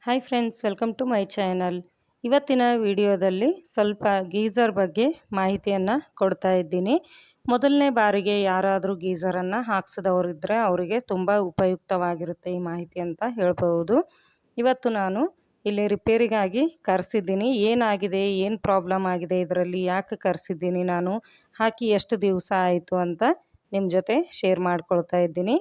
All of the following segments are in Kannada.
Hi friends, welcome to my channel. ಇವತ್ತಿನ ವಿಡಿಯೋದಲ್ಲಿ ಸ್ವಲ್ಪ ಗೀಝರ್ ಬಗ್ಗೆ ಮಾಹಿತಿಯನ್ನು ಕೊಡ್ತಾ ಇದ್ದೀನಿ. ಮೊದಲನೇ ಬಾರಿಗೆ ಯಾರಾದರೂ ಗೀಝರನ್ನು ಹಾಕ್ಸಿದವರಿದ್ದರೆ ಅವರಿಗೆ ತುಂಬ ಉಪಯುಕ್ತವಾಗಿರುತ್ತೆ ಈ ಮಾಹಿತಿ ಅಂತ ಹೇಳ್ಬೋದು. ಇವತ್ತು ನಾನು ಇಲ್ಲಿ ರಿಪೇರಿಗಾಗಿ ಕರೆಸಿದ್ದೀನಿ. ಏನಾಗಿದೆ, ಏನು ಪ್ರಾಬ್ಲಮ್ ಆಗಿದೆ ಇದರಲ್ಲಿ, ಯಾಕೆ ಕರೆಸಿದ್ದೀನಿ, ನಾನು ಹಾಕಿ ಎಷ್ಟು ದಿವಸ ಆಯಿತು ಅಂತ ನಿಮ್ಮ ಜೊತೆ ಶೇರ್ ಮಾಡ್ಕೊಳ್ತಾ ಇದ್ದೀನಿ.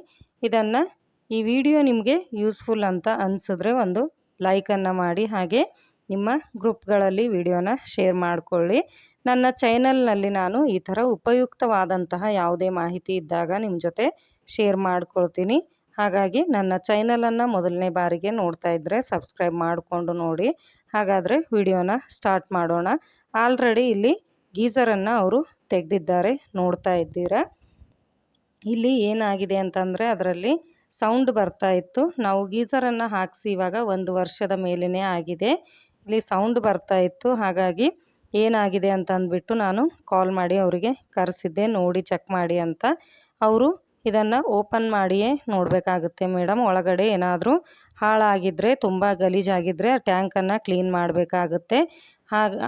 ಈ ವಿಡಿಯೋ ನಿಮಗೆ ಯೂಸ್ಫುಲ್ ಅಂತ ಅನಿಸಿದ್ರೆ ಒಂದು ಲೈಕನ್ನು ಮಾಡಿ, ಹಾಗೆ ನಿಮ್ಮ ಗ್ರೂಪ್ಗಳಲ್ಲಿ ವಿಡಿಯೋನ ಶೇರ್ ಮಾಡಿಕೊಳ್ಳಿ. ನನ್ನ ಚಾನಲ್ನಲ್ಲಿ ನಾನು ಈ ಥರ ಉಪಯುಕ್ತವಾದಂತಹ ಯಾವುದೇ ಮಾಹಿತಿ ಇದ್ದಾಗ ನಿಮ್ಮ ಜೊತೆ ಶೇರ್ ಮಾಡ್ಕೊಳ್ತೀನಿ. ಹಾಗಾಗಿ ನನ್ನ ಚಾನಲನ್ನು ಮೊದಲನೇ ಬಾರಿಗೆ ನೋಡ್ತಾ ಇದ್ದರೆ ಸಬ್ಸ್ಕ್ರೈಬ್ ಮಾಡಿಕೊಂಡು ನೋಡಿ. ಹಾಗಾದರೆ ವಿಡಿಯೋನ ಸ್ಟಾರ್ಟ್ ಮಾಡೋಣ. ಆಲ್ರೆಡಿ ಇಲ್ಲಿ ಗೀಝರನ್ನು ಅವರು ತೆಗೆದಿದ್ದಾರೆ, ನೋಡ್ತಾ ಇದ್ದೀರಾ. ಇಲ್ಲಿ ಏನಾಗಿದೆ ಅಂತಂದರೆ ಅದರಲ್ಲಿ ಸೌಂಡ್ ಬರ್ತಾ ಇತ್ತು. ನಾವು ಗೀಝರನ್ನು ಹಾಕಿಸಿ ಇವಾಗ 1 ವರ್ಷದ ಮೇಲೇ ಆಗಿದೆ. ಇಲ್ಲಿ ಸೌಂಡ್ ಬರ್ತಾ ಇತ್ತು. ಹಾಗಾಗಿ ಏನಾಗಿದೆ ಅಂತ ಅಂದ್ಬಿಟ್ಟು ನಾನು ಕಾಲ್ ಮಾಡಿ ಅವರಿಗೆ ಕರೆಸಿದ್ದೆ, ನೋಡಿ ಚೆಕ್ ಮಾಡಿ ಅಂತ. ಅವರು ಇದನ್ನು ಓಪನ್ ಮಾಡಿಯೇ ನೋಡಬೇಕಾಗುತ್ತೆ ಮೇಡಮ್, ಒಳಗಡೆ ಏನಾದರೂ ಹಾಳಾಗಿದ್ದರೆ, ತುಂಬ ಗಲೀಜಾಗಿದ್ದರೆ ಟ್ಯಾಂಕನ್ನು ಕ್ಲೀನ್ ಮಾಡಬೇಕಾಗುತ್ತೆ.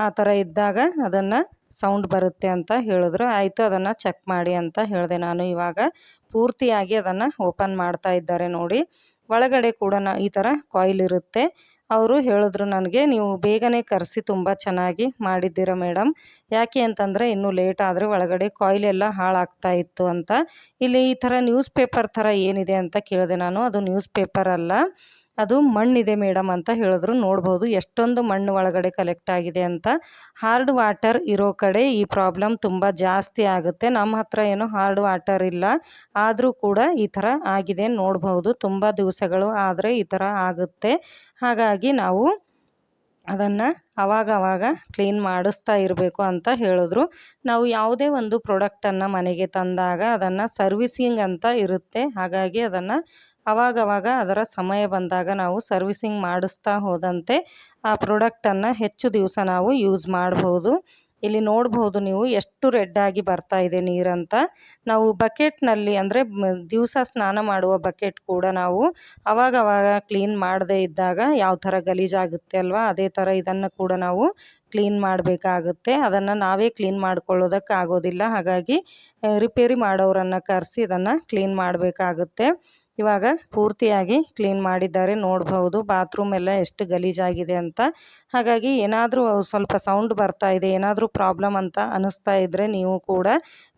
ಆ ಥರ ಇದ್ದಾಗ ಅದನ್ನು ಸೌಂಡ್ ಬರುತ್ತೆ ಅಂತ ಹೇಳಿದ್ರು. ಆಯಿತು, ಅದನ್ನು ಚೆಕ್ ಮಾಡಿ ಅಂತ ಹೇಳಿದೆ ನಾನು. ಇವಾಗ ಪೂರ್ತಿಯಾಗಿ ಅದನ್ನು ಓಪನ್ ಮಾಡ್ತಾ ಇದ್ದಾರೆ ನೋಡಿ. ಒಳಗಡೆ ಕೂಡ ಈ ಥರ ಕಾಯಿಲ್ ಇರುತ್ತೆ. ಅವರು ಹೇಳಿದ್ರು ನನಗೆ, ನೀವು ಬೇಗನೆ ಕರೆಸಿ ತುಂಬ ಚೆನ್ನಾಗಿ ಮಾಡಿದ್ದೀರ ಮೇಡಮ್, ಯಾಕೆ ಅಂತಂದರೆ ಇನ್ನೂ ಲೇಟ್ ಆದರೆ ಒಳಗಡೆ ಕಾಯಿಲ್ ಎಲ್ಲ ಹಾಳಾಗ್ತಾ ಇತ್ತು ಅಂತ. ಇಲ್ಲಿ ಈ ಥರ ನ್ಯೂಸ್ ಪೇಪರ್ ಥರ ಏನಿದೆ ಅಂತ ಕೇಳಿದೆ ನಾನು. ಅದು ನ್ಯೂಸ್ ಪೇಪರ್ ಅಲ್ಲ, ಅದು ಮಣ್ಣಿದೆ ಮೇಡಮ್ ಅಂತ ಹೇಳಿದ್ರು. ನೋಡ್ಬೋದು ಎಷ್ಟೊಂದು ಮಣ್ಣು ಒಳಗಡೆ ಕಲೆಕ್ಟ್ ಆಗಿದೆ ಅಂತ. ಹಾರ್ಡ್ ವಾಟರ್ ಇರೋ ಕಡೆ ಈ ಪ್ರಾಬ್ಲಮ್ ತುಂಬ ಜಾಸ್ತಿ ಆಗುತ್ತೆ. ನಮ್ಮ ಹತ್ರ ಏನೋ ಹಾರ್ಡ್ ವಾಟರ್ ಇಲ್ಲ, ಆದರೂ ಕೂಡ ಈ ಥರ ಆಗಿದೆ ನೋಡ್ಬೋದು. ತುಂಬ ದಿವಸಗಳು ಆದರೆ ಈ ಥರ ಆಗುತ್ತೆ. ಹಾಗಾಗಿ ನಾವು ಅದನ್ನು ಅವಾಗ ಕ್ಲೀನ್ ಮಾಡಿಸ್ತಾ ಇರಬೇಕು ಅಂತ ಹೇಳಿದ್ರು. ನಾವು ಯಾವುದೇ ಒಂದು ಪ್ರಾಡಕ್ಟನ್ನು ಮನೆಗೆ ತಂದಾಗ ಅದನ್ನು ಸರ್ವಿಸಿಂಗ್ ಅಂತ ಇರುತ್ತೆ. ಹಾಗಾಗಿ ಅದನ್ನು ಅವಾಗವಾಗ ಅದರ ಸಮಯ ಬಂದಾಗ ನಾವು ಸರ್ವಿಸಿಂಗ್ ಮಾಡಿಸ್ತಾ ಹೋದಂತೆ ಆ ಪ್ರಾಡಕ್ಟನ್ನು ಹೆಚ್ಚು ದಿವಸ ನಾವು ಯೂಸ್ ಮಾಡ್ಬೋದು. ಇಲ್ಲಿ ನೋಡ್ಬೋದು ನೀವು ಎಷ್ಟು ರೆಡ್ಡಾಗಿ ಬರ್ತಾ ಇದೆ ನೀರಂತ. ನಾವು ಬಕೆಟ್ನಲ್ಲಿ ಅಂದರೆ ದಿವಸ ಸ್ನಾನ ಮಾಡುವ ಬಕೆಟ್ ಕೂಡ ನಾವು ಅವಾಗವಾಗ ಕ್ಲೀನ್ ಮಾಡದೇ ಇದ್ದಾಗ ಯಾವ ಥರ ಗಲೀಜಾಗುತ್ತೆ ಅಲ್ವಾ, ಅದೇ ಥರ ಇದನ್ನು ಕೂಡ ನಾವು ಕ್ಲೀನ್ ಮಾಡಬೇಕಾಗುತ್ತೆ. ಅದನ್ನು ನಾವೇ ಕ್ಲೀನ್ ಮಾಡ್ಕೊಳ್ಳೋದಕ್ಕೆ ಆಗೋದಿಲ್ಲ. ಹಾಗಾಗಿ ರಿಪೇರಿ ಮಾಡೋರನ್ನು ಕರೆಸಿ ಇದನ್ನು ಕ್ಲೀನ್ ಮಾಡಬೇಕಾಗುತ್ತೆ. ಇವಾಗ ಪೂರ್ತಿಯಾಗಿ ಕ್ಲೀನ್ ಮಾಡಿದ್ದಾರೆ, ನೋಡ್ಬೋದು ಬಾತ್ರೂಮ್ ಎಲ್ಲ ಎಷ್ಟು ಗಲೀಜಾಗಿದೆ ಅಂತ. ಹಾಗಾಗಿ ಏನಾದರೂ ಸ್ವಲ್ಪ ಸೌಂಡ್ ಬರ್ತಾ ಇದೆ, ಏನಾದರೂ ಪ್ರಾಬ್ಲಮ್ ಅಂತ ಅನ್ನಿಸ್ತಾ ಇದ್ದರೆ ನೀವು ಕೂಡ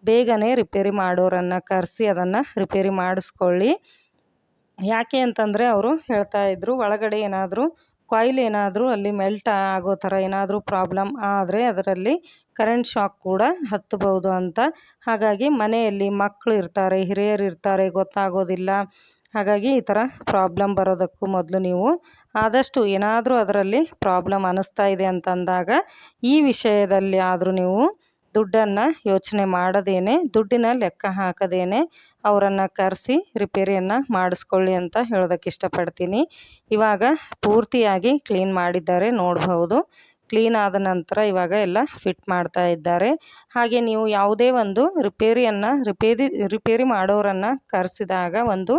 ಬೇಗನೆ ರಿಪೇರಿ ಮಾಡೋರನ್ನು ಕರೆಸಿ ಅದನ್ನು ರಿಪೇರಿ ಮಾಡಿಸ್ಕೊಳ್ಳಿ. ಯಾಕೆ ಅಂತಂದರೆ ಅವರು ಹೇಳ್ತಾ ಇದ್ದರು, ಒಳಗಡೆ ಏನಾದರೂ ಕಾಯಿಲ್ ಏನಾದರೂ ಅಲ್ಲಿ ಮೆಲ್ಟ್ ಆಗೋ ಥರ ಏನಾದರೂ ಪ್ರಾಬ್ಲಮ್ ಆದರೆ ಅದರಲ್ಲಿ ಕರೆಂಟ್ ಶಾಕ್ ಕೂಡ ಹತ್ತಬಹುದು ಅಂತ. ಹಾಗಾಗಿ ಮನೆಯಲ್ಲಿ ಮಕ್ಕಳು ಇರ್ತಾರೆ, ಹಿರಿಯರು ಇರ್ತಾರೆ, ಗೊತ್ತಾಗೋದಿಲ್ಲ. ಹಾಗಾಗಿ ಈ ಥರ ಪ್ರಾಬ್ಲಮ್ ಬರೋದಕ್ಕೂ ಮೊದಲು ನೀವು ಆದಷ್ಟು ಏನಾದರೂ ಅದರಲ್ಲಿ ಪ್ರಾಬ್ಲಮ್ ಅನ್ನಿಸ್ತಾ ಇದೆ ಅಂತಂದಾಗ ಈ ವಿಷಯದಲ್ಲಿ ಆದರೂ ನೀವು ದುಡ್ಡನ್ನು ಯೋಚನೆ ಮಾಡದೇನೆ, ದುಡ್ಡಿನ ಲೆಕ್ಕ ಹಾಕದೇನೆ ಅವರನ್ನು ಕರೆಸಿ ರಿಪೇರಿಯನ್ನು ಮಾಡಿಸ್ಕೊಳ್ಳಿ ಅಂತ ಹೇಳೋದಕ್ಕೆ ಇಷ್ಟಪಡ್ತೀನಿ. ಇವಾಗ ಪೂರ್ತಿಯಾಗಿ ಕ್ಲೀನ್ ಮಾಡಿದ್ದಾರೆ, ನೋಡ್ಬೋದು. ಕ್ಲೀನ್ ಆದ ನಂತರ ಇವಾಗ ಎಲ್ಲ ಫಿಟ್ ಮಾಡ್ತಾ ಇದ್ದಾರೆ. ಹಾಗೆ ನೀವು ಯಾವುದೇ ಒಂದು ರಿಪೇರಿ ಮಾಡೋರನ್ನು ಕರೆಸಿದಾಗ ಒಂದು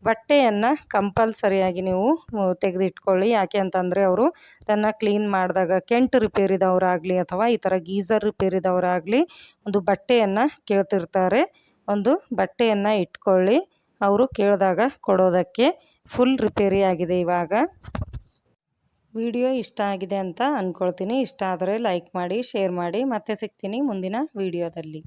ಬಟ್ಟೆಯನ್ನು ಕಂಪಲ್ಸರಿಯಾಗಿ ನೀವು ತೆಗೆದಿಟ್ಕೊಳ್ಳಿ. ಯಾಕೆ ಅಂತಂದರೆ ಅವರು ಅದನ್ನು ಕ್ಲೀನ್ ಮಾಡಿದಾಗ ಕೆಂಟು ರಿಪೇರಿದವರಾಗಲಿ ಅಥವಾ ಈ ಥರ ಗೀಝರ್ ರಿಪೇರಿದವರಾಗಲಿ ಒಂದು ಬಟ್ಟೆಯನ್ನು ಕೇಳ್ತಿರ್ತಾರೆ. ಒಂದು ಬಟ್ಟೆಯನ್ನು ಇಟ್ಕೊಳ್ಳಿ, ಅವರು ಕೇಳಿದಾಗ ಕೊಡೋದಕ್ಕೆ. ಫುಲ್ ರಿಪೇರಿ ಆಗಿದೆ ಇವಾಗ. ವಿಡಿಯೋ ಇಷ್ಟ ಆಗಿದೆ ಅಂತ ಅಂದ್ಕೊಳ್ತೀನಿ. ಇಷ್ಟ ಆದರೆ ಲೈಕ್ ಮಾಡಿ, ಶೇರ್ ಮಾಡಿ. ಮತ್ತೆ ಸಿಗ್ತೀನಿ ಮುಂದಿನ ವಿಡಿಯೋದಲ್ಲಿ.